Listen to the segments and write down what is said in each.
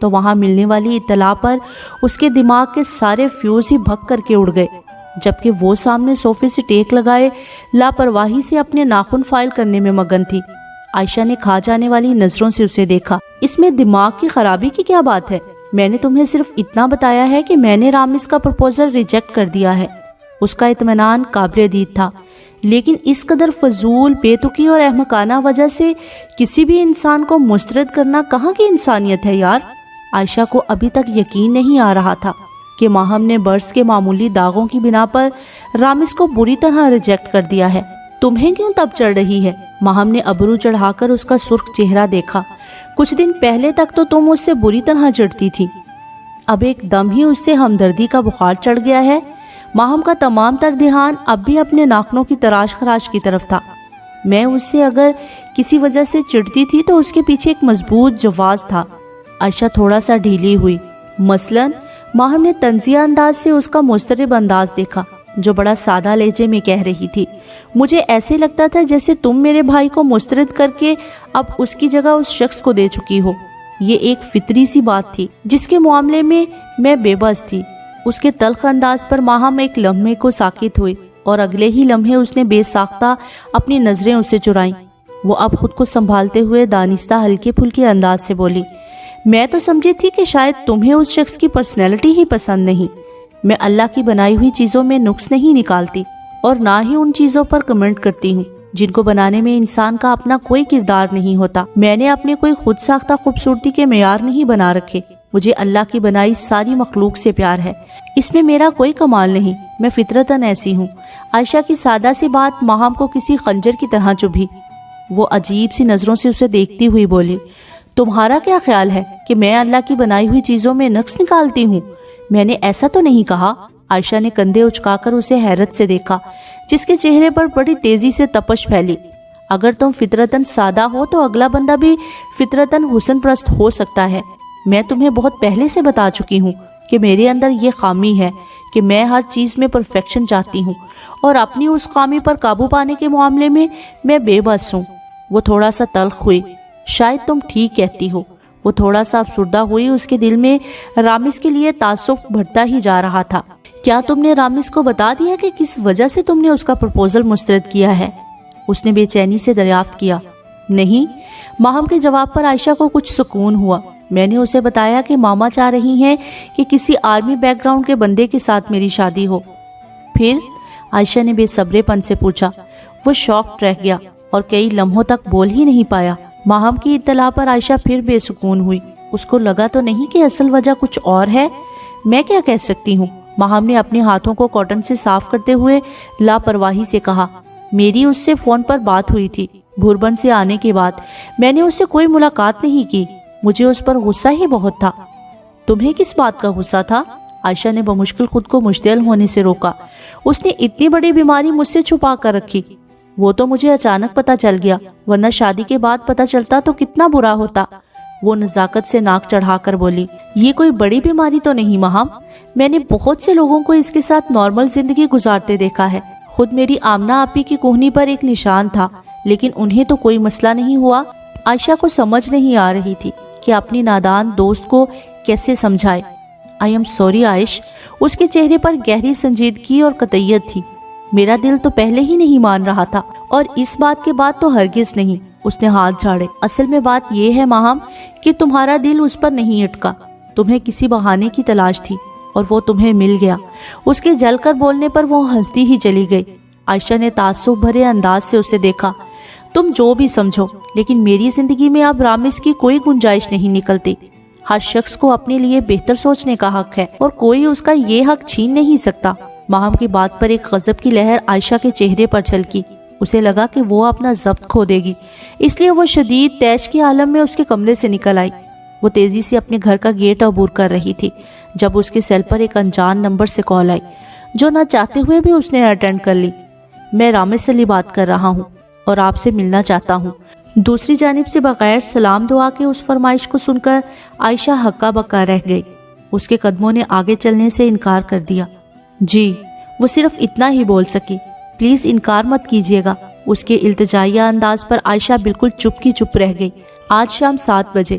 تو وہاں ملنے والی اطلاع پر اس کے دماغ کے سارے فیوز ہی بھگ کر کے اڑ گئے، جبکہ وہ سامنے صوفے سے ٹیک لگائے لاپرواہی سے اپنے ناخن فائل کرنے میں مگن تھی۔ عائشہ نے کھا جانے والی نظروں سے اسے دیکھا۔ اس میں دماغ کی خرابی کی کیا بات ہے؟ میں نے تمہیں صرف اتنا بتایا ہے کہ میں نے رامز کا پرپوزل ریجیکٹ کر دیا ہے۔ اس کا اطمینان قابل دید تھا، لیکن اس قدر فضول، بے تکی اور احمقانہ وجہ سے کسی بھی انسان کو مسترد کرنا کہاں کی انسانیت ہے یار؟ عائشہ کو ابھی تک یقین نہیں آ رہا تھا کہ ماہم نے برس کے معمولی داغوں کی بنا پر رامز کو بری طرح ریجیکٹ کر دیا ہے۔ تمہیں کیوں تب چڑھ رہی ہے؟ ماہم نے ابرو چڑھا کر اس کا سرخ چہرہ دیکھا۔ کچھ دن پہلے تک تو تم اس سے بری طرح چڑھتی تھی، اب ایک دم ہی اس سے ہمدردی کا بخار چڑھ گیا ہے۔ ماہم کا تمام تر دھیان اب بھی اپنے ناخنوں کی تراش خراش کی طرف تھا۔ میں اس سے اگر کسی وجہ سے چڑھتی تھی تو اس کے پیچھے ایک مضبوط جواز تھا۔ عائشہ تھوڑا سا ڈھیلی ہوئی۔ مثلاً ماہم نے طنزیہ انداز سے اس کا مضطرب انداز دیکھا جو بڑا سادہ لہجے میں کہہ رہی تھی، مجھے ایسے لگتا تھا جیسے تم میرے بھائی کو مسترد کر کے اب اس کی جگہ اس شخص کو دے چکی ہو۔ یہ ایک فطری سی بات تھی جس کے معاملے میں بے بس تھی۔ اس کے تلخ انداز پر ماہم ایک لمحے کو ساکت ہوئی اور اگلے ہی لمحے اس نے بے ساختہ اپنی نظریں اس سے چرائیں۔ وہ اب خود کو سنبھالتے ہوئے دانستہ ہلکے پھلکے انداز سے بولی، میں تو سمجھی تھی کہ شاید تمہیں اس شخص کی پرسنالٹی ہی پسند نہیں۔ میں اللہ کی بنائی ہوئی چیزوں میں نقص نہیں نکالتی اور نہ ہی ان چیزوں پر کمنٹ کرتی ہوں جن کو بنانے میں انسان کا اپنا کوئی کردار نہیں ہوتا۔ میں نے اپنے کوئی خود ساختہ خوبصورتی کے معیار نہیں بنا رکھے۔ مجھے اللہ کی بنائی ساری مخلوق سے پیار ہے، اس میں میرا کوئی کمال نہیں، میں فطرتاً ایسی ہوں۔ عائشہ کی سادہ سی بات ماہم کو کسی خنجر کی طرح چبھی۔ وہ عجیب سی نظروں سے اسے دیکھتی ہوئی بولی، تمہارا کیا خیال ہے کہ میں اللہ کی بنائی ہوئی چیزوں میں نقص نکالتی ہوں؟ میں نے ایسا تو نہیں کہا۔ عائشہ نے کندھے اچکا کر اسے حیرت سے دیکھا جس کے چہرے پر بڑی تیزی سے تپش پھیلی۔ اگر تم فطرتاً سادہ ہو تو اگلا بندہ بھی فطرتاً حسن پرست ہو سکتا ہے۔ میں تمہیں بہت پہلے سے بتا چکی ہوں کہ میرے اندر یہ خامی ہے کہ میں ہر چیز میں پرفیکشن چاہتی ہوں اور اپنی اس خامی پر قابو پانے کے معاملے میں بے بس ہوں۔ وہ تھوڑا سا تلخ ہوئی۔ شاید تم ٹھیک کہتی ہو۔ وہ تھوڑا سا افسردہ ہوئی۔ اس کے دل میں رامز کے لیے تعصب بڑھتا ہی جا رہا تھا۔ کیا تم نے رامز کو بتا دیا کہ کس وجہ سے تم نے اس کا پرپوزل مسترد کیا ہے؟ اس نے بے چینی سے دریافت کیا۔ نہیں۔ ماہم کے جواب پر عائشہ کو کچھ سکون ہوا۔ میں نے اسے بتایا کہ ماما چاہ رہی ہیں کہ کسی آرمی بیک گراؤنڈ کے بندے کے ساتھ میری شادی ہو۔ پھر؟ عائشہ نے بے صبرے پن سے پوچھا۔ وہ شاکڈ رہ گیا اور کئی لمحوں تک بول ہی نہیں پایا۔ ماہم کی اطلاع پر عائشہ پھر بے سکون ہوئی۔ اس کو لگا تو نہیں کہ اصل وجہ کچھ اور ہے؟ میں کیا کہہ سکتی ہوں؟ ماہم نے اپنے ہاتھوں کو کاٹن سے صاف کرتے ہوئے لاپرواہی سے کہا، میری اس سے فون پر بات ہوئی تھی بھوربن سے آنے کے بعد۔ میں نے اس سے کوئی ملاقات نہیں کی۔ مجھے اس پر غصہ ہی بہت تھا۔ تمہیں کس بات کا غصہ تھا؟ عائشہ نے بمشکل خود کو مشتعل ہونے سے روکا۔ اس نے اتنی بڑی بیماری مجھ سے چھپا کر رکھی۔ وہ تو مجھے اچانک پتہ چل گیا، ورنہ شادی کے بعد پتہ چلتا تو کتنا برا ہوتا۔ وہ نزاکت سے ناک چڑھا کر بولی، یہ کوئی بڑی بیماری تو نہیں ماہم، میں نے بہت سے لوگوں کو اس کے ساتھ نارمل زندگی گزارتے دیکھا ہے۔ خود میری آمنہ آپی کی کوہنی پر ایک نشان تھا، لیکن انہیں تو کوئی مسئلہ نہیں ہوا۔ عائشہ کو سمجھ نہیں آ رہی تھی کہ اپنی نادان دوست کو کیسے سمجھائے۔ I am sorry عائش۔ اس کے چہرے پر گہری سنجیدگی اور قطعیت تھی۔ میرا دل تو پہلے ہی نہیں مان رہا تھا اور اس بات کے بعد تو ہرگز نہیں۔ اس نے ہاتھ جھاڑے۔ اصل میں بات یہ ہے ماہم کہ تمہارا دل اس پر نہیں اٹکا۔ تمہیں کسی بہانے کی تلاش تھی اور وہ تمہیں مل گیا۔ اس کے جل کر بولنے پر وہ ہنستی ہی چلی گئی۔ عائشہ نے تعصب بھرے انداز سے اسے دیکھا۔ تم جو بھی سمجھو، لیکن میری زندگی میں اب رامز کی کوئی گنجائش نہیں نکلتی۔ ہر شخص کو اپنے لیے بہتر سوچنے کا حق ہے اور کوئی اس کا یہ حق چھین نہیں سکتا۔ ماہم کی بات پر ایک غضب کی لہر عائشہ کے چہرے پر چھلکی۔ اسے لگا کہ وہ اپنا ضبط کھو دے گی، اس لیے وہ شدید طیش کے عالم میں اس کے کمرے سے نکل آئی۔ وہ تیزی سے اپنے گھر کا گیٹ عبور کر رہی تھی جب اس کے سیل پر ایک انجان نمبر سے کال آئی، جو نہ چاہتے ہوئے بھی اس نے اٹینڈ کر لی۔ میں رامز علی بات کر رہا ہوں اور آپ سے ملنا چاہتا ہوں۔ دوسری جانب سے بغیر سلام دعا کے اس فرمائش کو سن کر عائشہ ہکا بکا رہ گئی۔ اس کے قدموں نے آگے چلنے سے انکار کر دیا۔ جی، وہ صرف اتنا ہی بول سکی۔ پلیز انکار مت کیجیے گا۔ اس کے التجائیہ انداز پر عائشہ بالکل چپ کی چپ رہ گئی۔ آج شام 7 بجے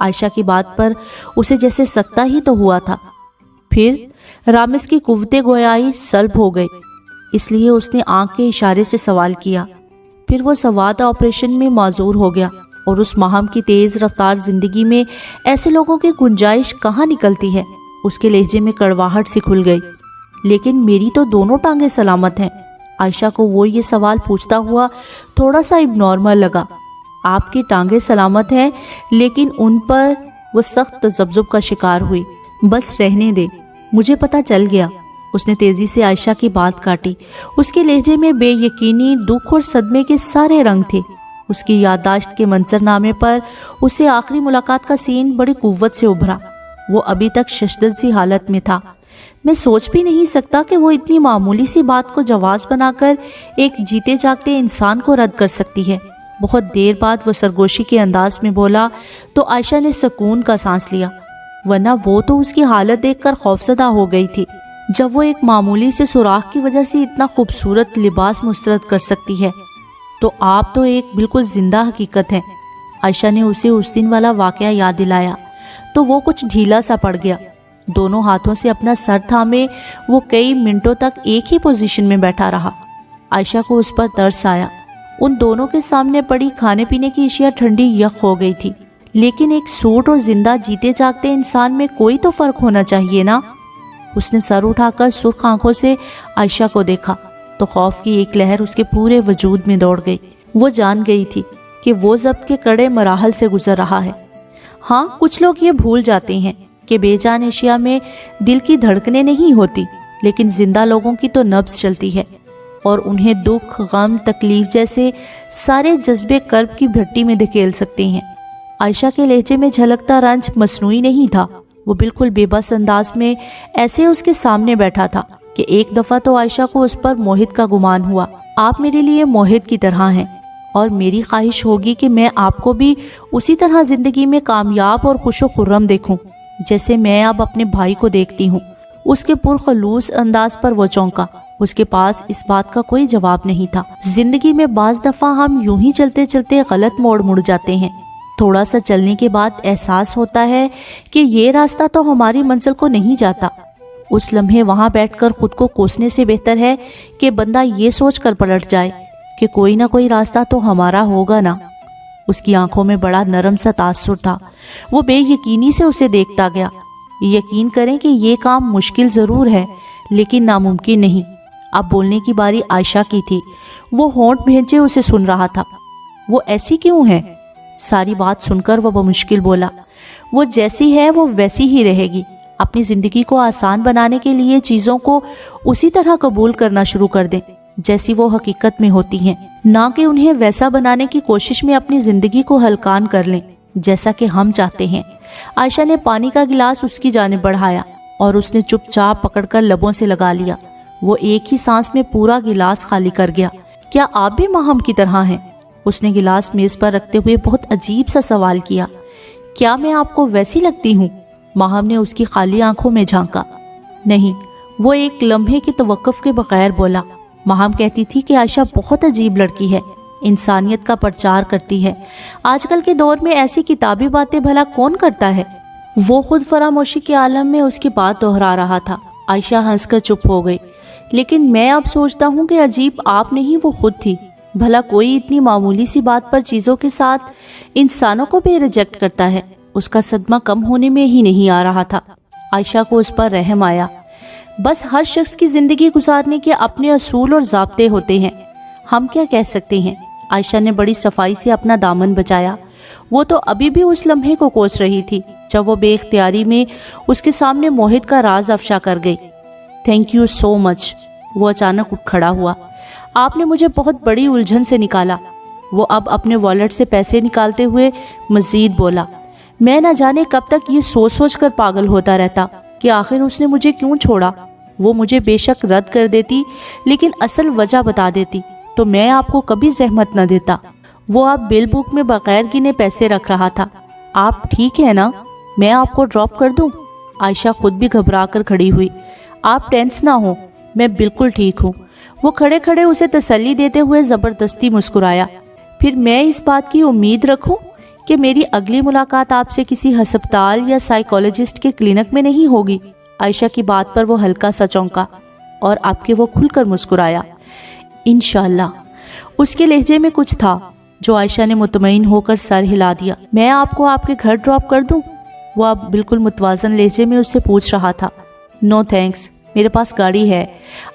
عائشہ کی بات پر اسے جیسے سکتہ ہی تو ہوا تھا۔ پھر رامز کی قوت گویائی سلب ہو گئی، اس لیے اس نے آنکھ کے اشارے سے سوال کیا۔ پھر وہ سواد آپریشن میں معذور ہو گیا، اور اس ماہم کی تیز رفتار زندگی میں ایسے لوگوں کی گنجائش کہاں نکلتی ہے۔ اس کے لہجے میں کڑواہٹ سی کھل گئی۔ لیکن میری تو دونوں ٹانگیں سلامت ہیں۔ عائشہ کو وہ یہ سوال پوچھتا ہوا تھوڑا سا اب نارمل لگا۔ آپ کی ٹانگیں سلامت ہیں، لیکن ان پر وہ سخت تذبذب کا شکار ہوئی۔ بس رہنے دے، مجھے پتہ چل گیا۔ اس نے تیزی سے عائشہ کی بات کاٹی۔ اس کے لہجے میں بے یقینی، دکھ اور صدمے کے سارے رنگ تھے۔ اس کی یادداشت کے منظر نامے پر اسے آخری ملاقات کا سین بڑی قوت سے ابھرا۔ وہ ابھی تک ششدر سی حالت میں تھا۔ میں سوچ بھی نہیں سکتا کہ وہ اتنی معمولی سی بات کو جواز بنا کر ایک جیتے جاگتے انسان کو رد کر سکتی ہے۔ بہت دیر بعد وہ سرگوشی کے انداز میں بولا تو عائشہ نے سکون کا سانس لیا، ورنہ وہ تو اس کی حالت دیکھ کر خوفزدہ ہو گئی تھی۔ جب وہ ایک معمولی سے سوراخ کی وجہ سے اتنا خوبصورت لباس مسترد کر سکتی ہے، تو آپ تو ایک بالکل زندہ حقیقت ہیں۔ عائشہ نے اسے اس دن والا واقعہ یاد دلایا تو وہ کچھ ڈھیلا سا پڑ گیا۔ دونوں ہاتھوں سے اپنا سر تھامے وہ کئی منٹوں تک ایک ہی پوزیشن میں بیٹھا رہا۔ عائشہ کو اس پر ترس آیا۔ ان دونوں کے سامنے پڑی کھانے پینے کی اشیاء ٹھنڈی یک ہو گئی تھی، لیکن ایک سوٹ اور زندہ جیتے جاگتے انسان میں کوئی تو فرق ہونا چاہیے نا۔ اس نے سر اٹھا کر سرخ آنکھوں سے عائشہ کو دیکھا تو خوف کی ایک لہر اس کے پورے وجود میں دوڑ گئی۔ وہ جان گئی تھی کہ وہ ضبط کے کڑے مراحل سے گزر رہا ہے۔ ہاں، کچھ لوگ یہ بھول جاتے ہیں کہ بے جان اشیاء میں دل کی دھڑکنیں نہیں ہوتی، لیکن زندہ لوگوں کی تو نبض چلتی ہے، اور انہیں دکھ، غم، تکلیف جیسے سارے جذبے کرب کی بھٹی میں دھکیل سکتے ہیں۔ عائشہ کے لہجے میں جھلکتا رنج مصنوعی نہیں تھا۔ وہ بالکل بے بس انداز میں ایسے اس کے سامنے بیٹھا تھا کہ ایک دفعہ تو عائشہ کو اس پر موہد کا گمان ہوا۔ آپ میرے لیے موہد کی طرح ہیں، اور میری خواہش ہوگی کہ میں آپ کو بھی اسی طرح زندگی میں کامیاب اور خوش و خرم دیکھوں جیسے میں اب اپنے بھائی کو دیکھتی ہوں۔ اس کے پرخلوص انداز پر وہ چونکا۔ اس کے پاس اس بات کا کوئی جواب نہیں تھا۔ زندگی میں بعض دفعہ ہم یوں ہی چلتے چلتے غلط موڑ مڑ جاتے ہیں۔ تھوڑا سا چلنے کے بعد احساس ہوتا ہے کہ یہ راستہ تو ہماری منزل کو نہیں جاتا۔ اس لمحے وہاں بیٹھ کر خود کو کوسنے سے بہتر ہے کہ بندہ یہ سوچ کر پلٹ جائے کہ کوئی نہ کوئی راستہ تو ہمارا ہوگا نا۔ اس کی آنکھوں میں بڑا نرم سا تاثر تھا۔ وہ بے یقینی سے اسے دیکھتا گیا۔ یقین کریں کہ یہ کام مشکل ضرور ہے، لیکن ناممکن نہیں۔ اب بولنے کی باری عائشہ کی تھی۔ وہ ہونٹ بھینچے اسے سن رہا تھا۔ وہ ایسی کیوں ہے؟ ساری بات سن کر وہ بمشکل بولا، وہ جیسی ہے وہ ویسی ہی رہے گی۔ اپنی زندگی کو آسان بنانے کے لیے چیزوں کو اسی طرح قبول کرنا شروع کر دیں جیسی وہ حقیقت میں ہوتی ہیں، نہ کہ انہیں ویسا بنانے کی کوشش میں اپنی زندگی کو ہلکان کر لیں جیسا کہ ہم چاہتے ہیں۔ عائشہ نے پانی کا گلاس اس کی جانب بڑھایا اور اس نے چپ چاپ پکڑ کر لبوں سے لگا لیا۔ وہ ایک ہی سانس میں پورا گلاس خالی کر گیا۔ کیا آپ بھی ماہم کی طرح ہیں؟ اس نے گلاس میز پر رکھتے ہوئے بہت عجیب سا سوال کیا۔ کیا میں آپ کو ویسی لگتی ہوں؟ ماہم نے اس کی خالی آنکھوں میں جھانکا۔ نہیں، وہ ایک لمحے کے توقف کے بغیر بولا۔ ماہم کہتی تھی کہ عائشہ بہت عجیب لڑکی ہے، انسانیت کا پرچار کرتی ہے۔ آج کل کے دور میں ایسی کتابی باتیں بھلا کون کرتا ہے؟ وہ خود فراموشی کے عالم میں اس کی بات دہرا رہا تھا۔ عائشہ ہنس کر چپ ہو گئی۔ لیکن میں اب سوچتا ہوں کہ عجیب آپ نہیں، وہ خود تھی۔ بھلا کوئی اتنی معمولی سی بات پر چیزوں کے ساتھ انسانوں کو بھی ریجیکٹ کرتا ہے؟ اس کا صدمہ کم ہونے میں ہی نہیں آ رہا تھا۔ عائشہ کو اس پر رحم آیا۔ بس ہر شخص کی زندگی گزارنے کے اپنے اصول اور ضابطے ہوتے ہیں، ہم کیا کہہ سکتے ہیں؟ عائشہ نے بڑی صفائی سے اپنا دامن بچایا۔ وہ تو ابھی بھی اس لمحے کو کوس رہی تھی جب وہ بے اختیاری میں اس کے سامنے موہد کا راز افشا کر گئی۔ تھینک یو سو مچ۔ وہ اچانک اٹھ کھڑا ہوا۔ آپ نے مجھے بہت بڑی الجھن سے نکالا۔ وہ اب اپنے والیٹ سے پیسے نکالتے ہوئے مزید بولا۔ میں نہ جانے کب تک یہ سوچ سوچ کر پاگل ہوتا رہتا کہ آخر اس نے مجھے کیوں چھوڑا۔ وہ مجھے بے شک رد کر دیتی، لیکن اصل وجہ بتا دیتی تو میں آپ کو کبھی زحمت نہ دیتا۔ وہ اب بل بک میں بغیر گنے پیسے رکھ رہا تھا۔ آپ ٹھیک ہے نا؟ میں آپ کو ڈراپ کر دوں؟ عائشہ خود بھی گھبرا کر کھڑی ہوئی۔ آپ ٹینس نہ ہو، میں بالکل ٹھیک ہوں۔ وہ کھڑے کھڑے اسے تسلی دیتے ہوئے زبردستی مسکرایا۔ پھر میں اس بات کی امید رکھوں کہ میری اگلی ملاقات آپ سے کسی ہسپتال یا سائیکالوجسٹ کے کلینک میں نہیں ہوگی۔ عائشہ کی بات پر وہ ہلکا سا چونکا اور آپ کے وہ کھل کر مسکرایا۔ انشاءاللہ۔ اس کے لہجے میں کچھ تھا جو عائشہ نے مطمئن ہو کر سر ہلا دیا۔ میں آپ کو آپ کے گھر ڈراپ کر دوں؟ وہ اب بالکل متوازن لہجے میں اس سے پوچھ رہا تھا۔ نو تھینکس، میرے پاس گاڑی ہے۔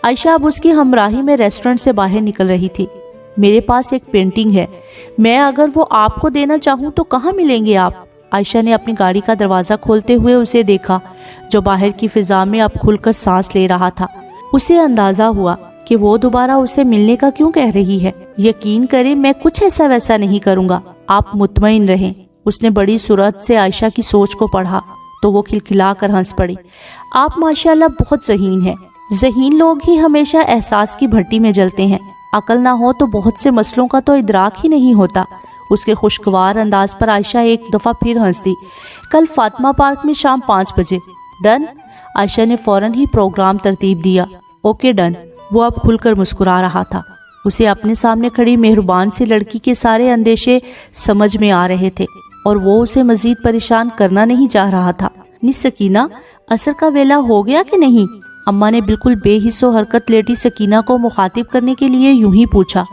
عائشہ اب اس کی ہمراہی میں ریسٹورنٹ سے باہر نکل رہی تھی۔ میرے پاس ایک پینٹنگ ہے، میں اگر وہ آپ کو دینا چاہوں تو کہاں ملیں گے آپ؟ عائشہ نے اپنی گاڑی کا دروازہ کھولتے ہوئے اسے دیکھا جو باہر کی فضا میں اب کھل کر سانس لے رہا تھا۔ اسے اندازہ ہوا کہ وہ دوبارہ اسے ملنے کا کیوں کہہ رہی ہے۔ یقین کریں میں کچھ ایسا ویسا نہیں کروں گا، آپ مطمئن رہیں۔ اس نے بڑی سرعت سے عائشہ کی سوچ کو پڑھا تو وہ کھلکھلا کر ہنس پڑی۔ آپ ماشاءاللہ بہت ذہین ہیں۔ ذہین لوگ ہی ہمیشہ احساس کی بھٹی میں جلتے ہیں، عقل نہ ہو تو بہت سے مسئلوں کا تو ادراک ہی نہیں ہوتا۔ اس کے خوشگوار انداز پر عائشہ ایک دفعہ پھر ہنس دی۔ کل فاطمہ پارک میں شام 5 بجے۔ ڈن؟ عائشہ نے فوراً ہی پروگرام ترتیب دیا۔ Okay done. وہ اب کھل کر مسکرا رہا تھا۔ اسے اپنے سامنے کھڑی مہربان سی لڑکی کے سارے اندیشے سمجھ میں آ رہے تھے اور وہ اسے مزید پریشان کرنا نہیں چاہ رہا تھا۔ سکینہ، عصر کا ویلا ہو گیا کہ نہیں؟ اماں نے بالکل بے حس و حرکت لیٹی سکینہ کو مخاطب کرنے کے لیے یوں ہی پوچھا۔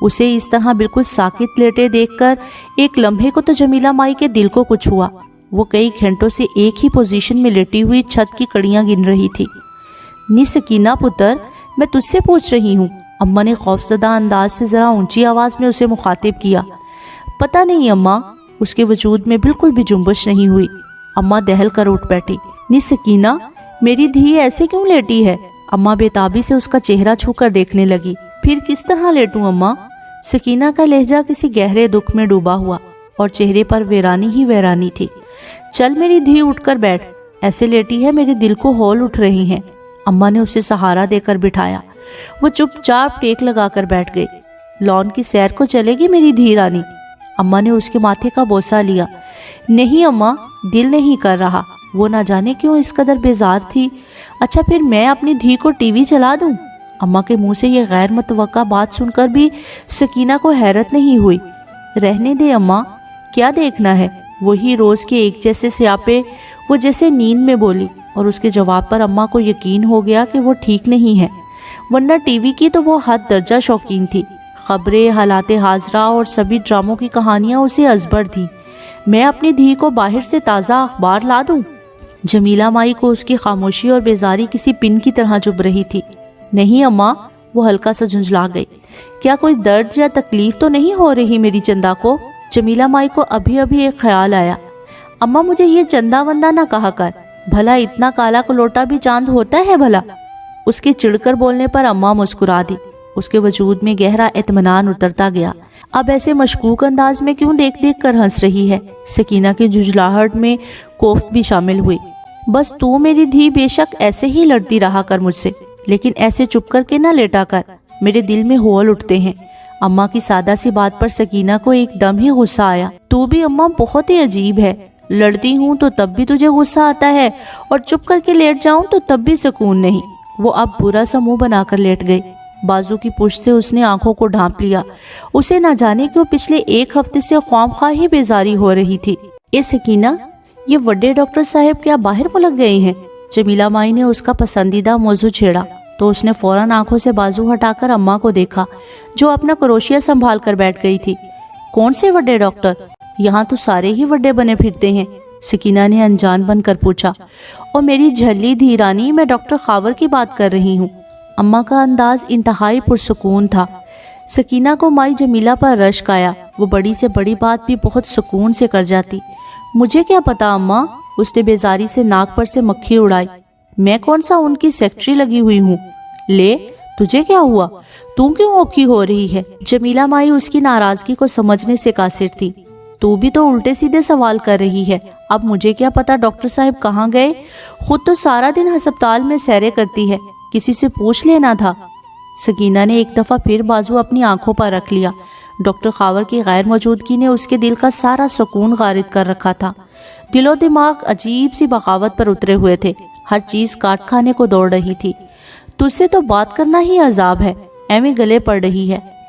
اسے اس طرح بالکل ساکت لیٹے دیکھ کر ایک لمحے کو تو جمیلہ مائی کے دل کو کچھ ہوا۔ وہ کئی گھنٹوں سے ایک ہی پوزیشن میں لیٹی ہوئی چھت کی کڑیاں گن رہی تھی۔ سکینہ پتر، میں تجھ سے پوچھ رہی ہوں، اماں نے خوفزدہ انداز سے ذرا اونچی آواز میں اسے مخاطب کیا۔ پتہ نہیں اماں، اس کے وجود میں بالکل بھی جنبش نہیں ہوئی۔ اماں دہل کر اٹھ بیٹھی۔ سکینہ، میری دھی ایسے کیوں لیٹی ہے؟ اماں بے تابی سے اس کا چہرہ چھو کر دیکھنے لگی۔ پھر کس طرح لیٹوں اماں؟ سکینہ کا لہجہ کسی گہرے دکھ میں ڈوبا ہوا اور چہرے پر ویرانی ہی ویرانی تھی۔ چل میری دھی اٹھ کر بیٹھ، ایسے لیٹی ہے میرے دل کو ہول اٹھ رہے ہیں۔ اماں نے اسے سہارا دے کر بٹھایا۔ وہ چپ چاپ ٹیک لگا کر بیٹھ گئی۔ لان کی سیر کو چلے گی میری دھی رانی؟ اماں نے اس کے ماتھے کا بوسہ لیا۔ نہیں اماں، دل نہیں کر رہا۔ وہ نہ جانے کیوں اس قدر بیزار تھی۔ اچھا پھر میں اپنی دھی کو ٹی وی چلا دوں؟ اماں کے منہ سے یہ غیر متوقع بات سن کر بھی سکینہ کو حیرت نہیں ہوئی۔ رہنے دے اماں، کیا دیکھنا ہے؟ وہی روز کے ایک جیسے سیاپے، وہ جیسے نیند میں بولی، اور اس کے جواب پر اماں کو یقین ہو گیا کہ وہ ٹھیک نہیں ہے، ورنہ ٹی وی کی تو وہ حد درجہ شوقین تھی۔ خبریں، حالات حاضرہ اور سبھی ڈراموں کی کہانیاں اسے ازبر تھیں۔ میں اپنی دھی کو باہر سے تازہ اخبار لا دوں؟ جمیلہ مائی کو اس کی خاموشی اور بیزاری کسی پن کی طرح چبھ رہی تھی۔ نہیں اماں، وہ ہلکا سا جھنجھلا گئی۔ کیا کوئی درد یا تکلیف تو نہیں ہو رہی میری چندا کو؟ جمیلہ مائی کو ابھی ایک خیال آیا۔ اماں مجھے یہ چندہ وندہ نہ کہا کر، بھلا اتنا کالا کلوٹا بھی چاند ہوتا ہے بھلا؟ اس کے چڑھ کر بولنے پر اماں مسکرا دی۔ اس کے وجود میں گہرا اطمینان اترتا گیا۔ اب ایسے مشکوک انداز میں کیوں دیکھ دیکھ کر ہنس رہی ہے؟ سکینہ کی جھجلاہٹ میں کوفت بھی شامل ہوئی۔ بس تو میری دھی بے شک ایسے ہی لڑتی رہا کر مجھ سے، لیکن ایسے چپ کر کے نہ لیٹا کر، میرے دل میں ہول اٹھتے ہیں۔ اماں کی سادہ سی بات پر سکینہ کو ایک دم ہی غصہ آیا۔ تو بھی اماں بہت ہی عجیب ہے، لڑتی ہوں تو تب بھی تجھے غصہ آتا ہے اور چپ کر کے لیٹ جاؤں تو تب بھی سکون نہیں۔ وہ اب برا سا منہ بنا کر لیٹ گئی۔ بازو کی پشت سے اس نے آنکھوں کو ڈھانپ لیا۔ اسے نہ جانے کیوں پچھلے ایک ہفتے سے خواہ خواہ ہی بیزاری ہو رہی تھی۔ اے سکینہ، یہ وڈے ڈاکٹر صاحب کیا باہر ملک گئے ہیں؟ جمیلہ مائی نے اس کا پسندیدہ موضوع چھیڑا تو اس نے فوراً آنکھوں سے بازو ہٹا کر اماں کو دیکھا جو اپنا کروشیا سنبھال کر بیٹھ گئی تھی۔ کون سے وڈے ڈاکٹر؟ یہاں تو سارے ہی وڈے بنے پھرتے ہیں، سکینہ نے انجان بن کر پوچھا۔ اور میری جھلی دھیرانی، میں ڈاکٹر خاور کی بات کر رہی ہوں۔ اماں کا انداز انتہائی پرسکون تھا۔ سکینہ کو مائی جمیلہ پر رشک آیا۔ وہ بڑی سے بڑی بات بھی بہت سکون سے کر جاتی۔ مجھے کیا پتا اماں، اس نے بیزاری سے ناک پر سے مکھی اڑائی۔ میں کون سا ان کی سیکٹری لگی ہوئی ہوں؟ لے، تجھے کیا ہوا؟ تو کیوں اوکھی ہو رہی ہے؟ جمیلہ مائی اس کی ناراضگی کو سمجھنے سے قاصر تھی۔ تو بھی تو الٹے سیدھے سوال کر رہی ہے۔ اب مجھے کیا پتا ڈاکٹر صاحب کہاں گئے؟ خود تو سارا دن ہسپتال میں سیرے کرتی ہے، کسی سے پوچھ لینا تھا۔ سکینہ نے ایک دفعہ پھر بازو اپنی آنکھوں پر رکھ لیا۔ ڈاکٹر خاور کی غیر موجودگی نے اس کے دل کا سارا سکون غارت کر رکھا تھا۔ دل و دماغ عجیب سی بغاوت پر اترے ہوئے تھے، ہر چیز کاٹ کھانے کو دوڑ رہی تھی۔ تجھ سے تو بات کرنا ہی عذاب ہے، ایویں گلے پڑ رہی ہے۔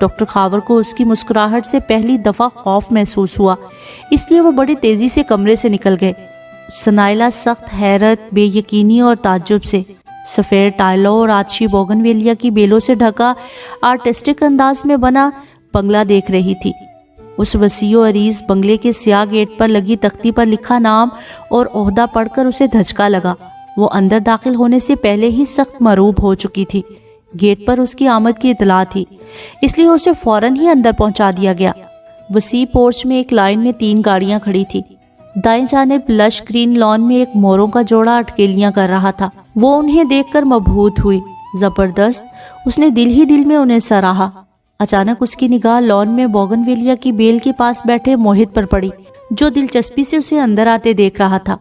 ڈاکٹر خاور کو اس کی مسکراہٹ سے پہلی دفعہ خوف محسوس ہوا، اس لیے وہ بڑی تیزی سے کمرے سے نکل گئے۔ سنائلہ سخت حیرت، بے یقینی اور تعجب سے سفید ٹائلوں اور آتشی بوگن ویلیا کی بیلوں سے ڈھکا آرٹسٹک انداز میں بنا بنگلہ دیکھ رہی تھی۔ اس وسیع و عریض بنگلے کے سیاہ گیٹ پر لگی تختی پر لکھا نام اور عہدہ پڑھ کر اسے دھچکا لگا۔ وہ اندر داخل ہونے سے پہلے ہی سخت مرعوب ہو چکی تھی۔ گیٹ پر اس کی آمد کی اطلاع تھی، اس لیے اسے فوراً ہی اندر پہنچا دیا گیا۔ وسیع پورچ میں ایک لائن میں 3 گاڑیاں کھڑی تھی۔ دائیں جانب لش گرین لان میں ایک موروں کا جوڑا اٹکیلیاں کر رہا تھا۔ وہ انہیں دیکھ کر مبہوت ہوئی۔ زبردست، اس نے دل ہی دل میں انہیں سراہا۔ اچانک اس کی نگاہ لان میں بوگن ویلیا کی بیل کے پاس بیٹھے موہت پر پڑی، جو دلچسپی سے اسے اندر آتے دیکھ رہا تھا۔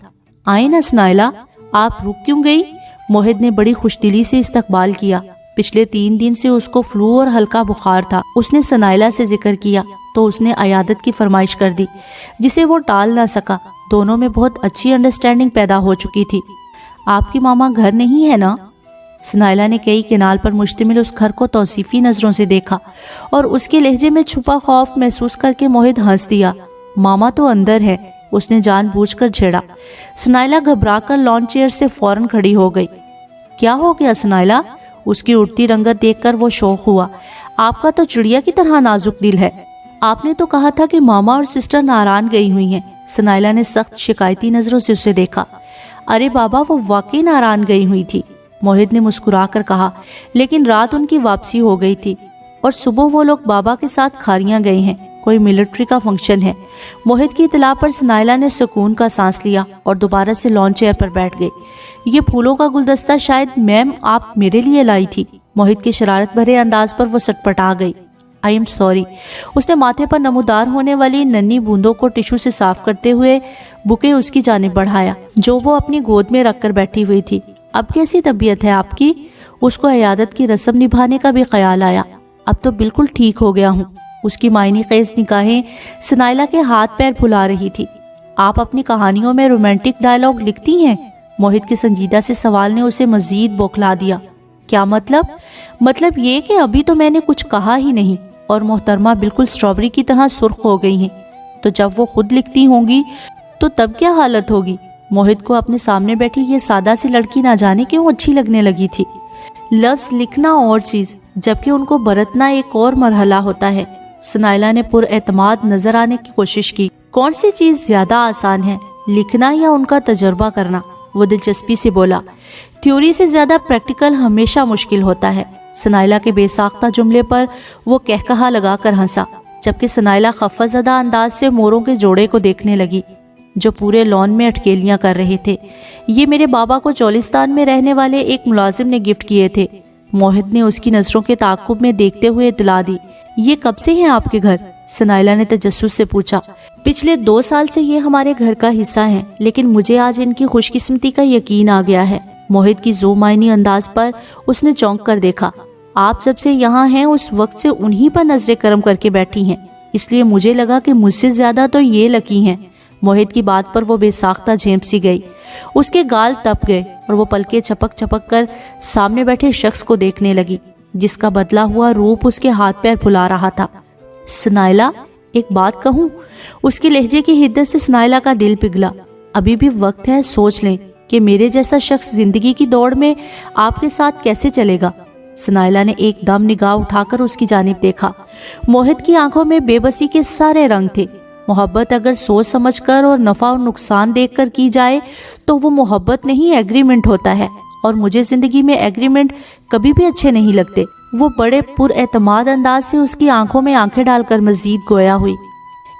آئیں نا سنائلہ، آپ رک کیوں گئی؟ موہت نے بڑی خوش دلی سے استقبال کیا۔ پچھلے 3 دن سے اس کو فلو اور ہلکا بخار تھا۔ اس نے سنائلہ سے ذکر کیا تو اس نے عیادت کی فرمائش کر دی، جسے وہ ٹال نہ سکا۔ دونوں میں بہت اچھی انڈرسٹینڈنگ پیدا ہو چکی تھی۔ آپ کی ماما گھر نہیں ہے نا؟ سنائلہ نے کئی کنال پر مشتمل اس گھر کو توصیفی نظروں سے دیکھا اور اس کے لہجے میں چھپا خوف محسوس کر کے موہت ہنس دیا۔ ماما تو اندر ہے، اس نے جان بوجھ کر چھیڑا۔ سنائلہ گھبرا کر لان چیئر سے فوراً کھڑی ہو گئی۔ کیا ہو گیا سنائلہ؟ اس کی اٹھتی رنگت دیکھ کر وہ شوق ہوا۔ آپ کا تو چڑیا کی طرح نازک دل ہے۔ آپ نے تو کہا تھا کہ ماما اور سسٹر ناران گئی ہوئی ہیں۔ سنائلہ نے سخت شکایتی نظروں سے اسے دیکھا۔ ارے بابا، وہ واقعی ناران گئی ہوئی تھی، موہت نے مسکرا کر کہا، لیکن رات ان کی واپسی ہو گئی تھی اور صبح وہ لوگ بابا کے ساتھ کھاریاں گئے ہیں، کوئی ملٹری کا فنکشن ہے۔ موہت کی اطلاع پر سنائلہ نے سکون کا سانس لیا اور دوبارہ سے لان چیئر پر بیٹھ گئی۔ یہ پھولوں کا گلدستہ شاید میم آپ میرے لیے لائی تھی۔ موہت کے شرارت بھرے انداز پر وہ سٹپٹا گئی۔ I am sorry. اس نے ماتھے پر نمودار ہونے والی ننھی بوندوں کو ٹشو سے صاف کرتے ہوئے بکے اس کی جانب بڑھایا، جو وہ اپنی گود میں رکھ کر بیٹھی ہوئی تھی۔ اب کیسی طبیعت ہے آپ کی؟ اس کو عیادت کی رسم نبھانے کا بھی خیال آیا۔ اب تو بالکل ٹھیک ہو گیا ہوں۔ اس کی معنی خیز نگاہیں سنائلہ کے ہاتھ پیر پھلا رہی تھی۔ آپ اپنی کہانیوں میں رومانٹک ڈائلاگ لکھتی ہیں؟ موہت کے سنجیدہ سے سوال نے اسے مزید بوکھلا دیا۔ کیا مطلب؟ مطلب یہ کہ ابھی تو میں نے کچھ کہا ہی نہیں اور محترمہ بالکل اسٹرابری کی طرح سرخ ہو گئی ہیں۔ تو جب وہ خود لکھتی ہوں گی تو تب کیا حالت ہوگی؟ موہت کو اپنے سامنے بیٹھی یہ سادہ سی لڑکی نہ جانے کیوں اچھی لگنے لگی تھی۔ لفظ لکھنا اور چیز، جبکہ ان کو برتنا ایک اور مرحلہ ہوتا ہے۔ سنائلہ نے پر اعتماد نظر آنے کی کوشش کی۔ کون سی چیز زیادہ آسان ہے، لکھنا یا ان کا تجربہ کرنا؟ وہ دلچسپی سے بولا۔ تھیوری سے زیادہ پریکٹیکل ہمیشہ مشکل ہوتا ہے۔ سنائلہ کے بے ساختہ جملے پر وہ کہکہا لگا کر ہنسا، جبکہ سنائلہ خفہ زدہ انداز سے موروں کے جوڑے کو دیکھنے لگی جو پورے لان میں اٹکیلیاں کر رہے تھے۔ یہ میرے بابا کو چولستان میں رہنے والے ایک ملازم نے گفٹ کیے تھے۔ موہت نے اس کی نظروں کے تعاقب میں دیکھتے ہوئے اطلاع دی۔ یہ کب سے ہیں آپ کے گھر؟ سنائلہ نے تجسس سے پوچھا۔ پچھلے 2 سال سے یہ ہمارے گھر کا حصہ ہیں، لیکن مجھے آج ان کی خوش قسمتی کا یقین آ گیا ہے۔ موہت کی ذو معنی انداز پر اس نے چونک کر دیکھا۔ آپ جب سے یہاں ہیں اس وقت سے انہی پر نظر کرم کر کے بیٹھی ہیں، اس لیے مجھے لگا کہ مجھ سے زیادہ تو یہ لکی ہیں۔ موہت کی بات پر وہ بے ساختہ جھیپ سی گئی۔ اس کے گال تپ گئے اور وہ پلکیں چپک چپک کر سامنے بیٹھے شخص کو دیکھنے لگی، جس کا بدلا ہوا روپ اس کے ہاتھ پیر پھلا رہا تھا۔ سنائلہ، ایک بات کہوں؟ اس کے لہجے کی حدت سے سنائلہ کا دل پگھلا۔ ابھی بھی وقت ہے، سوچ لیں کہ میرے جیسا شخص زندگی کی دوڑ میں آپ کے ساتھ کیسے چلے گا۔ سنائلہ نے ایک دم نگاہ اٹھا کر اس کی جانب دیکھا۔ موہت کی آنکھوں میں بے بسی کے سارے رنگ تھے۔ محبت اگر سوچ سمجھ کر اور نفع اور نقصان دیکھ کر کی جائے تو وہ محبت نہیں، ایگریمنٹ ہوتا ہے، اور مجھے زندگی میں ایگریمنٹ کبھی بھی اچھے نہیں لگتے۔ وہ بڑے پر اعتماد انداز سے اس کی آنکھوں میں آنکھیں ڈال کر مزید گویا ہوئی۔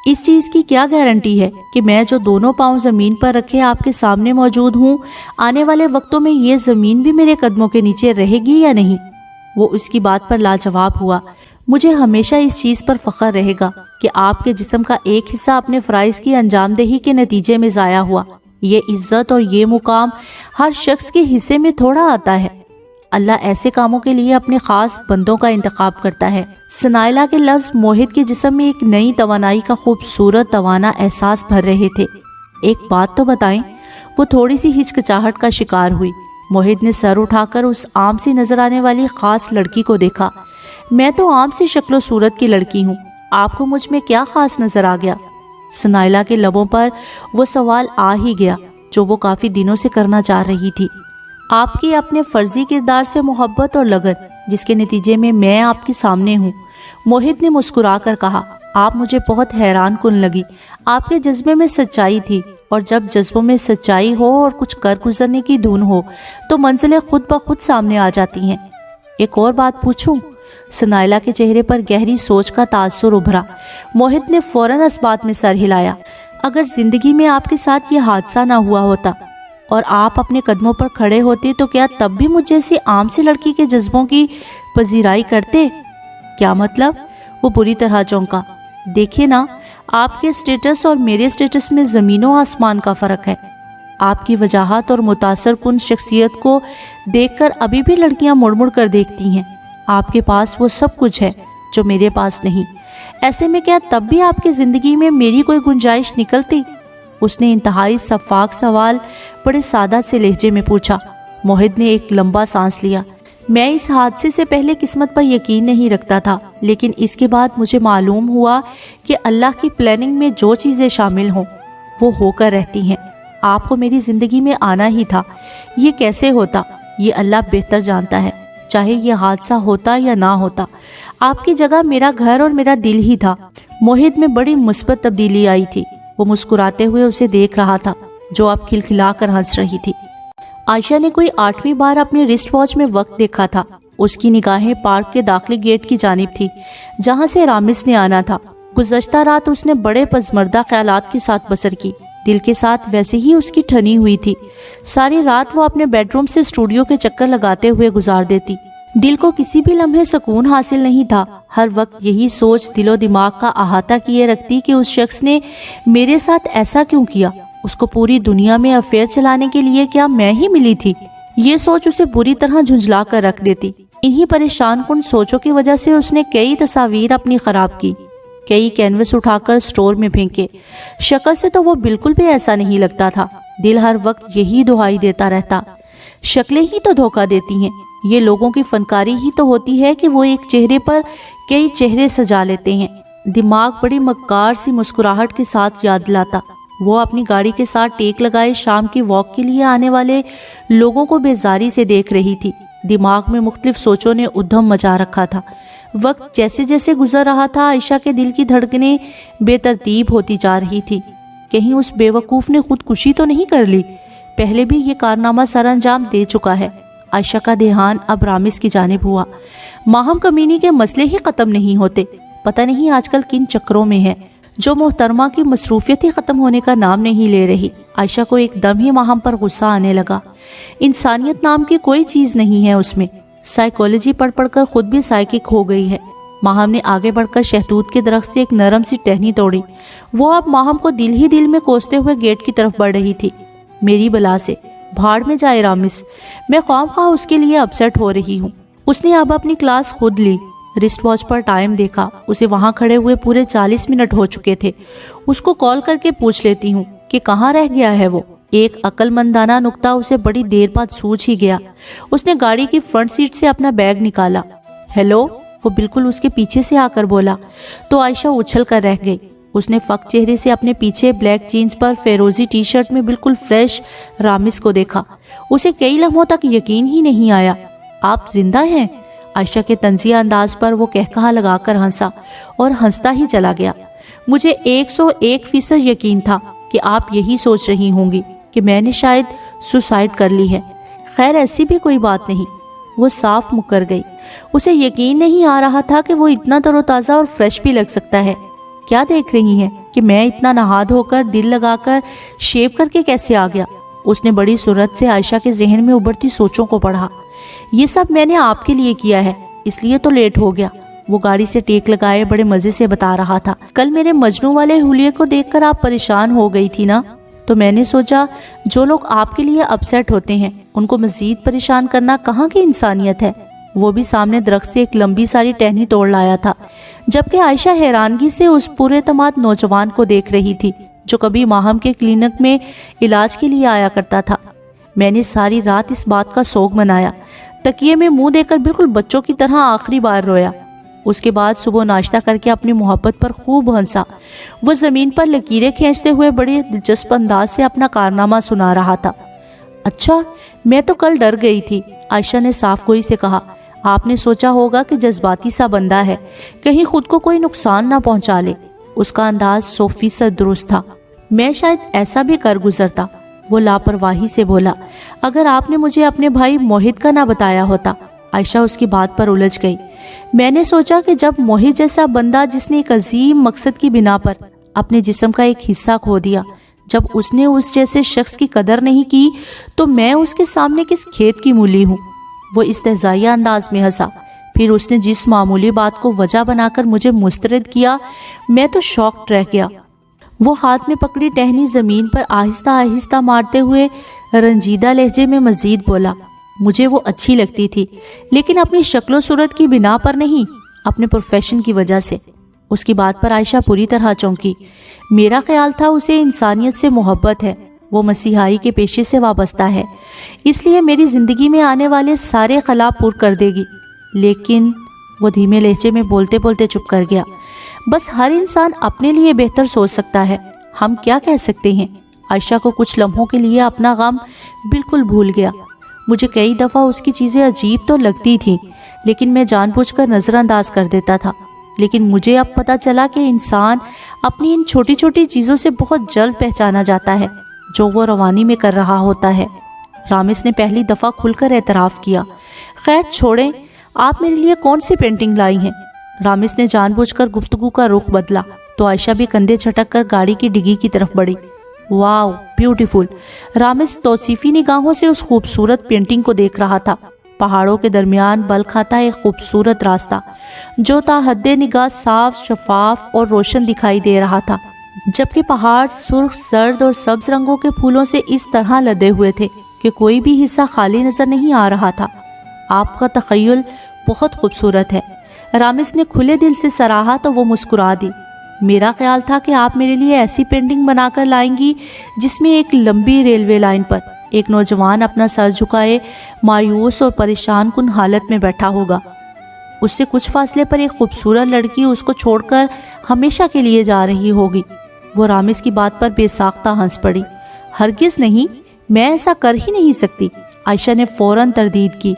اس چیز کی کیا گارنٹی ہے کہ میں جو دونوں پاؤں زمین پر رکھے آپ کے سامنے موجود ہوں، آنے والے وقتوں میں یہ زمین بھی میرے قدموں کے نیچے رہے گی یا نہیں؟ وہ اس کی بات پر لاجواب ہوا۔ مجھے ہمیشہ اس چیز پر فخر رہے گا کہ آپ کے جسم کا ایک حصہ اپنے فرائض کی انجام دہی کے نتیجے میں ضائع ہوا۔ یہ عزت اور یہ مقام ہر شخص کے حصے میں تھوڑا آتا ہے۔ اللہ ایسے کاموں کے لیے اپنے خاص بندوں کا انتخاب کرتا ہے۔ سنائلہ کے لفظ موہت کے جسم میں ایک نئی توانائی کا خوبصورت توانا احساس بھر رہے تھے۔ ایک بات تو بتائیں۔ وہ تھوڑی سی ہچکچاہٹ کا شکار ہوئی۔ موہت نے سر اٹھا کر اس عام سی نظر آنے والی خاص لڑکی کو دیکھا۔ میں تو عام سی شکل و صورت کی لڑکی ہوں، آپ کو مجھ میں کیا خاص نظر آ گیا؟ سنائلہ کے لبوں پر وہ سوال آ ہی گیا جو وہ کافی دنوں سے کرنا چاہ رہی تھی۔ آپ کی اپنے فرضی کردار سے محبت اور لگن، جس کے نتیجے میں آپ کے سامنے ہوں۔ موہت نے مسکرا کر کہا، آپ مجھے بہت حیران کن لگی۔ آپ کے جذبے میں سچائی تھی، اور جب جذبوں میں سچائی ہو اور کچھ کر گزرنے کی دھن ہو تو منزلیں خود بخود سامنے آ جاتی ہیں۔ ایک اور بات پوچھوں؟ سنائلہ کے چہرے پر گہری سوچ کا تاثر ابھرا۔ موہت نے فوراً اس بات میں سر ہلایا۔ اگر زندگی میں آپ کے ساتھ یہ حادثہ نہ ہوا ہوتا اور آپ اپنے قدموں پر کھڑے ہوتے تو کیا تب بھی مجھ جیسی عام سی لڑکی کے جذبوں کی پذیرائی کرتے؟ کیا مطلب؟ وہ بری طرح چونکا۔ دیکھیں نا، آپ کے اسٹیٹس اور میرے اسٹیٹس میں زمین و آسمان کا فرق ہے۔ آپ کی وجاہت اور متاثر کن شخصیت کو دیکھ کر ابھی بھی لڑکیاں مڑ مڑ کر دیکھتی ہیں۔ آپ کے پاس وہ سب کچھ ہے جو میرے پاس نہیں۔ ایسے میں کیا تب بھی آپ کی زندگی میں میری کوئی گنجائش نکلتی؟ اس نے انتہائی شفاف سوال بڑے سادہ سے لہجے میں پوچھا۔ موہت نے ایک لمبا سانس لیا۔ میں اس حادثے سے پہلے قسمت پر یقین نہیں رکھتا تھا، لیکن اس کے بعد مجھے معلوم ہوا کہ اللہ کی پلاننگ میں جو چیزیں شامل ہوں وہ ہو کر رہتی ہیں۔ آپ کو میری زندگی میں آنا ہی تھا۔ یہ کیسے ہوتا یہ اللہ بہتر جانتا ہے۔ چاہے یہ حادثہ ہوتا یا نہ ہوتا، آپ کی جگہ میرا گھر اور میرا دل ہی تھا۔ موہت میں بڑی مثبت تبدیلی آئی تھی۔ وہ مسکراتے ہوئے اسے دیکھ رہا تھا جو اب کھلکھلا کر ہنس رہی تھی۔ عائشہ نے کوئی 8ویں بار اپنے رسٹ واچ میں وقت دیکھا تھا۔ اس کی نگاہیں پارک کے داخلی گیٹ کی جانب تھی جہاں سے رامس نے آنا تھا۔ گزشتہ رات اس نے بڑے پزمردہ خیالات کے ساتھ بسر کی۔ دل کے ساتھ ویسے ہی اس کی ٹھنی ہوئی تھی۔ ساری رات وہ اپنے بیڈ روم سے اسٹوڈیو کے چکر لگاتے ہوئے گزار دیتی۔ دل کو کسی بھی لمحے سکون حاصل نہیں تھا۔ ہر وقت یہی سوچ دل و دماغ کا احاطہ کیے رکھتی کہ اس شخص نے میرے ساتھ ایسا کیوں کیا؟ اس کو پوری دنیا میں افیئر چلانے کے لیے کیا میں ہی ملی تھی؟ یہ سوچ اسے بری طرح جھنجھلا کر رکھ دیتی۔ انہی پریشان کن سوچوں کی وجہ سے اس نے کئی تصاویر اپنی خراب کی، کئی کینوس اٹھا کر سٹور میں پھینکے۔ شکل سے تو وہ بالکل بھی ایسا نہیں لگتا تھا۔ دل ہر وقت یہی دہائی دیتا رہتا، شکلیں ہی تو دھوکہ دیتی ہیں۔ یہ لوگوں کی فنکاری ہی تو ہوتی ہے کہ وہ ایک چہرے پر کئی چہرے سجا لیتے ہیں۔ دماغ بڑی مکار سی مسکراہٹ کے ساتھ یاد دلاتا۔ وہ اپنی گاڑی کے ساتھ ٹیک لگائے شام کی واک کے لیے آنے والے لوگوں کو بیزاری سے دیکھ رہی تھی۔ دماغ میں مختلف سوچوں نے ادھم مچا رکھا تھا۔ وقت جیسے جیسے گزر رہا تھا، عائشہ کے دل کی دھڑکنیں بے ترتیب ہوتی جا رہی تھی۔ کہیں اس بے وقوف نے خودکشی تو نہیں کر لی؟ پہلے بھی یہ کارنامہ سر انجام دے چکا ہے۔ عائشہ کا دھیان اب رامس کی جانب ہوا۔ ماہم کمینی کے مسئلے ہی ختم نہیں ہوتے، پتہ نہیں آج کل کن چکروں میں ہے جو محترمہ کی مصروفیت ہی ختم ہونے کا نام نہیں لے رہی۔ عائشہ کو ایک دم ہی ماہم پر غصہ آنے لگا۔ انسانیت نام کی کوئی چیز نہیں ہے اس میں۔ سائیکالوجی پڑھ پڑھ کر خود بھی سائیکک ہو گئی ہے۔ ماہم نے آگے بڑھ کر شہتوت کے درخت سے ایک نرم سی ٹہنی توڑی۔ وہ اب ماہم کو دل ہی دل میں کوستے ہوئے گیٹ کی طرف بڑھ رہی تھی۔ میری بلا سے بھاڑ میں جائے رامس، میں خواہ خواہ اس کے لیے اپسیٹ ہو رہی ہوں۔ اس نے اب اپنی کلاس خود لی۔ رسٹ واچ پر ٹائم دیکھا، اسے وہاں کھڑے ہوئے پورے 40 منٹ ہو چکے تھے۔ اس کو کال کر کے پوچھ لیتی ہوں کہ کہاں رہ گیا ہے وہ۔ ایک عقل مندانہ نکتہ اسے بڑی دیر بعد سوجھ ہی گیا۔ اس نے گاڑی کی فرنٹ سیٹ سے اپنا بیگ نکالا۔ ہیلو، وہ بالکل اس کے پیچھے سے آ کر بولا تو عائشہ اچھل کر رہ گئی۔ اس نے فق چہرے سے اپنے پیچھے بلیک جینز پر فیروزی ٹی شرٹ میں بالکل فریش رامس کو دیکھا۔ اسے کئی لمحوں تک یقین ہی نہیں آیا۔ آپ زندہ ہیں؟ عائشہ کے طنزیہ انداز پر وہ کہکہا لگا کر ہنسا اور ہنستا ہی چلا گیا۔ مجھے 101% یقین تھا کہ آپ یہی سوچ رہی ہوں گی کہ میں نے شاید سوسائڈ کر لی ہے۔ خیر ایسی بھی کوئی بات نہیں۔ وہ صاف مکر گئی۔ اسے یقین نہیں آ رہا تھا کہ وہ اتنا تر و تازہ اور فریش بھی لگ سکتا ہے۔ کیا دیکھ رہی ہیں کہ میں اتنا نہاد ہو کر دل لگا کر شیو کر کے کیسے آ گیا؟ اس نے بڑی سرعت سے عائشہ کے ذہن میں ابھرتی سوچوں کو پڑھا۔ یہ سب میں نے آپ کے لیے کیا ہے، اس لیے تو لیٹ ہو گیا۔ وہ گاڑی سے ٹیک لگائے بڑے مزے سے بتا رہا تھا۔ کل میرے مجنوں والے حلیے کو دیکھ کر آپ پریشان ہو گئی تھی نا، تو میں نے سوچا جو لوگ آپ کے لیے اپسیٹ ہوتے ہیں ان کو مزید پریشان کرنا کہاں کی انسانیت ہے۔ وہ بھی سامنے درخت سے ایک لمبی ساری ٹہنی توڑ لایا تھا، جبکہ عائشہ حیرانگی سے اس پورے اعتماد نوجوان کو دیکھ رہی تھی جو کبھی ماہم کے کلینک میں علاج کے لیے آیا کرتا تھا۔ میں نے ساری رات اس بات کا سوگ منایا، تکیے میں منہ دے کر بالکل بچوں کی طرح آخری بار رویا۔ اس کے بعد صبح ناشتہ کر کے اپنی محبت پر خوب ہنسا۔ وہ زمین پر لکیریں کھینچتے ہوئے بڑے دلچسپ انداز سے اپنا کارنامہ سنا رہا تھا۔ اچھا، میں تو کل ڈر گئی تھی، عائشہ نے صاف گوئی سے کہا۔ آپ نے سوچا ہوگا کہ جذباتی سا بندہ ہے، کہیں خود کو کوئی نقصان نہ پہنچا لے۔ اس کا انداز 100% درست تھا۔ میں شاید ایسا بھی کر گزرتا، وہ لاپرواہی سے بولا، اگر آپ نے مجھے اپنے بھائی موہت کا نہ بتایا ہوتا۔ عائشہ اس کی بات پر الجھ گئی۔ میں نے سوچا کہ جب موہت جیسا بندہ جس نے ایک عظیم مقصد کی بنا پر اپنے جسم کا ایک حصہ کھو دیا، جب اس نے اس جیسے شخص کی قدر نہیں کی تو میں اس کے سامنے کس کھیت کی مولی ہوں۔ وہ استہزائیہ انداز میں ہنسا۔ پھر اس نے جس معمولی بات کو وجہ بنا کر مجھے مسترد کیا، میں تو شاکڈ رہ گیا۔ وہ ہاتھ میں پکڑی ٹہنی زمین پر آہستہ آہستہ مارتے ہوئے رنجیدہ لہجے میں مزید بولا، مجھے وہ اچھی لگتی تھی، لیکن اپنی شکل و صورت کی بنا پر نہیں، اپنے پروفیشن کی وجہ سے۔ اس کی بات پر عائشہ پوری طرح چونکی۔ میرا خیال تھا اسے انسانیت سے محبت ہے، وہ مسیحائی کے پیشے سے وابستہ ہے، اس لیے میری زندگی میں آنے والے سارے خلا پور کر دے گی۔ لیکن وہ دھیمے لہجے میں بولتے بولتے چپ کر گیا۔ بس ہر انسان اپنے لیے بہتر سوچ سکتا ہے، ہم کیا کہہ سکتے ہیں۔ عائشہ کو کچھ لمحوں کے لیے اپنا غم بالکل بھول گیا۔ مجھے کئی دفعہ اس کی چیزیں عجیب تو لگتی تھیں، لیکن میں جان بوجھ کر نظر انداز کر دیتا تھا۔ لیکن مجھے اب پتہ چلا کہ انسان اپنی ان چھوٹی چھوٹی چیزوں سے بہت جلد پہچانا جاتا ہے جو وہ روانی میں کر رہا ہوتا ہے۔ رامس نے پہلی دفعہ کھل کر اعتراف کیا۔ خیر چھوڑیں، آپ میرے لیے کون سی پینٹنگ لائی ہیں؟ رامس نے جان بوجھ کر گفتگو کا رخ بدلا تو عائشہ بھی کندھے جھٹک کر گاڑی کی ڈگی کی طرف بڑھی۔ واو، بیوٹیفل۔ رامس توصیفی نگاہوں سے اس خوبصورت پینٹنگ کو دیکھ رہا تھا۔ پہاڑوں کے درمیان بل کھاتا ایک خوبصورت راستہ جو تا حد نگاہ صاف، شفاف اور روشن دکھائی دے رہا تھا، جبکہ پہاڑ سرخ، زرد اور سبز رنگوں کے پھولوں سے اس طرح لدے ہوئے تھے کہ کوئی بھی حصہ خالی نظر نہیں آ رہا تھا۔ آپ کا تخیل بہت خوبصورت ہے، رامس نے کھلے دل سے سراہا تو وہ مسکرا دی۔ میرا خیال تھا کہ آپ میرے لیے ایسی پینٹنگ بنا کر لائیں گی جس میں ایک لمبی ریلوے لائن پر ایک نوجوان اپنا سر جھکائے مایوس اور پریشان کن حالت میں بیٹھا ہوگا۔ اس سے کچھ فاصلے پر ایک خوبصورت لڑکی اس کو چھوڑ کر ہمیشہ کے لیے جا رہی ہوگی۔ وہ رامس کی بات پر بے ساختہ ہنس پڑی۔ ہرگز نہیں، میں ایسا کر ہی نہیں سکتی۔ عائشہ نے فوراً تردید کی۔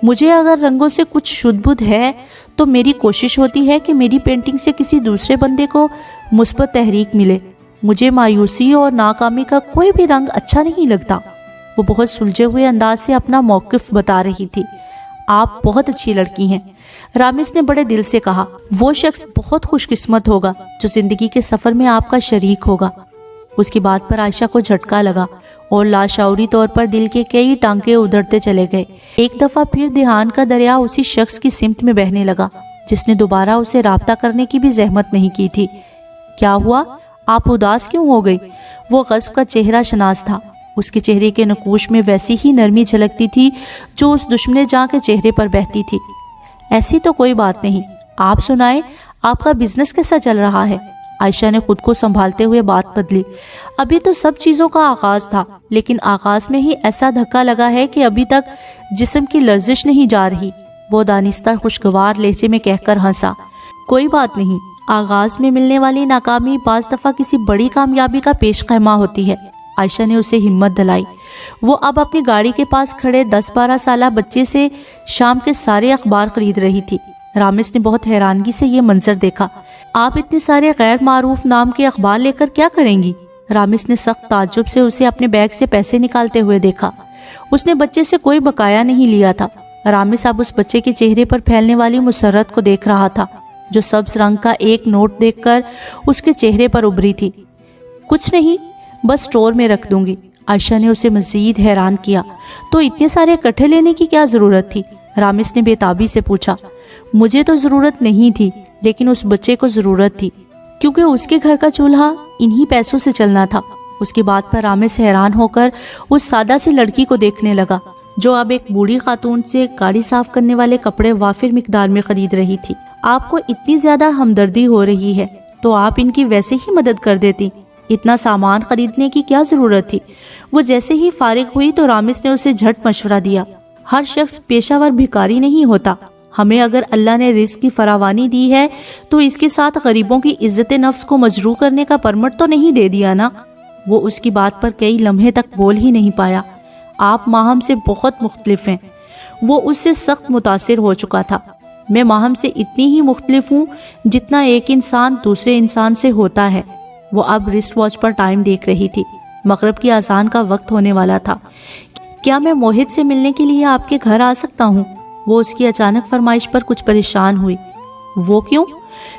مجھے اگر رنگوں سے کچھ شدھ بدھ ہے تو میری کوشش ہوتی ہے کہ میری پینٹنگ سے کسی دوسرے بندے کو مثبت تحریک ملے۔ مجھے مایوسی اور ناکامی کا کوئی بھی رنگ اچھا نہیں لگتا۔ وہ بہت سلجھے ہوئے انداز سے اپنا موقف بتا رہی تھی۔ آپ بہت اچھی لڑکی ہیں، رامس نے بڑے دل سے کہا۔ وہ شخص بہت خوش قسمت ہوگا جو زندگی کے سفر میں آپ کا شریک ہوگا۔ اس کی بات پر عائشہ کو جھٹکا لگا اور لاشعوری طور پر دل کے کئی ٹانکے ادھرتے چلے گئے۔ ایک دفعہ پھر دھیان کا دریا اسی شخص کی سمت میں بہنے لگا جس نے دوبارہ اسے رابطہ کرنے کی بھی زحمت نہیں کی تھی۔ کیا ہوا؟ آپ اداس کیوں ہو گئی؟ وہ غضب کا چہرہ شناس تھا۔ اس کے چہرے کے نقوش میں ویسی ہی نرمی جھلکتی تھی جو اس دشمن جاں کے چہرے پر بہتی تھی۔ ایسی تو کوئی بات نہیں، آپ سنائیں، آپ کا بزنس کیسا چل رہا ہے؟ عائشہ نے خود کو سنبھالتے ہوئے بات بدلی۔ ابھی تو سب چیزوں کا آغاز تھا، لیکن آغاز میں ہی ایسا دھکا لگا ہے کہ ابھی تک جسم کی لرزش نہیں جا رہی، وہ دانستہ خوشگوار لہجے میں کہہ کر ہنسا۔ کوئی بات نہیں، آغاز میں ملنے والی ناکامی بعض دفعہ کسی بڑی کامیابی کا پیش خیمہ ہوتی ہے۔ عائشہ نے اسے ہمت دلائی۔ وہ اب اپنی گاڑی کے پاس کھڑے 10-12 سالہ بچے سے شام کے سارے اخبار خرید رہی تھی۔ رامس نے بہت حیرانگی سے یہ منظر دیکھا۔ آپ اتنے سارے غیر معروف نام کے اخبار لے کر کیا کریں گی؟ رامس نے سخت تعجب سے اسے اپنے بیگ سے پیسے نکالتے ہوئے دیکھا۔ اس نے بچے سے کوئی بقایا نہیں لیا تھا۔ رامس اب اس بچے کے چہرے پر پھیلنے والی مسرت کو دیکھ رہا تھا جو سبز رنگ کا ایک نوٹ دیکھ کر اس کے چہرے پر ابھری تھی۔ کچھ نہیں، بس اسٹور میں رکھ دوں گی۔ عائشہ نے اسے مزید حیران کیا۔ تو اتنے سارے اکٹھے لینے کی کیا ضرورت تھی؟ رامس نے بے تابی سے پوچھا۔ مجھے تو ضرورت نہیں تھی، لیکن اس بچے کو ضرورت تھی، کیونکہ اس کے گھر کا چولہا انہی پیسوں سے چلنا تھا۔ اس کی بات پر رامس حیران ہو کر اس سادہ سی لڑکی کو دیکھنے لگا جو اب ایک بوڑھی خاتون سے گاڑی صاف کرنے والے کپڑے وافر مقدار میں خرید رہی تھی۔ آپ کو اتنی زیادہ ہمدردی ہو رہی ہے تو آپ ان کی ویسے ہی مدد کر دیتی، اتنا سامان خریدنے کی کیا ضرورت تھی؟ وہ جیسے ہی فارغ ہوئی تو رامس نے اسے جھٹ مشورہ دیا۔ ہر شخص پیشہ ور بھکاری نہیں ہوتا، ہمیں اگر اللہ نے رزق کی فراوانی دی ہے تو اس کے ساتھ غریبوں کی عزت نفس کو مجروح کرنے کا پرمٹ تو نہیں دے دیا نا؟ وہ اس کی بات پر کئی لمحے تک بول ہی نہیں پایا۔ آپ ماہم سے بہت مختلف ہیں۔ وہ اس سے سخت متاثر ہو چکا تھا۔ میں ماہم سے اتنی ہی مختلف ہوں جتنا ایک انسان دوسرے انسان سے ہوتا ہے۔ وہ اب رسٹ واچ پر ٹائم دیکھ رہی تھی۔ مغرب کی اذان کا وقت ہونے والا تھا۔ کیا میں موہت سے ملنے کے لیے آپ کے گھر آ سکتا ہوں؟ وہ اس کی اچانک فرمائش پر کچھ پریشان ہوئی۔ وہ کیوں؟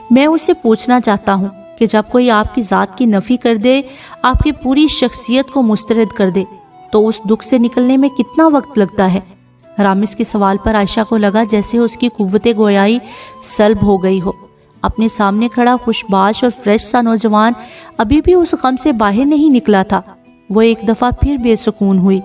میں اس سے پوچھنا چاہتا ہوں کہ جب کوئی آپ کی ذات کی نفی کر دے، آپ کی پوری شخصیت کو مسترد کر دے، تو اس دکھ سے نکلنے میں کتنا وقت لگتا ہے؟ رامز کے سوال پر عائشہ کو لگا جیسے اس کی قوت گویائی سلب ہو گئی ہو۔ اپنے سامنے کھڑا خوشباش اور فریش سا نوجوان ابھی بھی اس غم سے باہر نہیں نکلا تھا۔ وہ ایک دفعہ پھر بے سکون ہوئی۔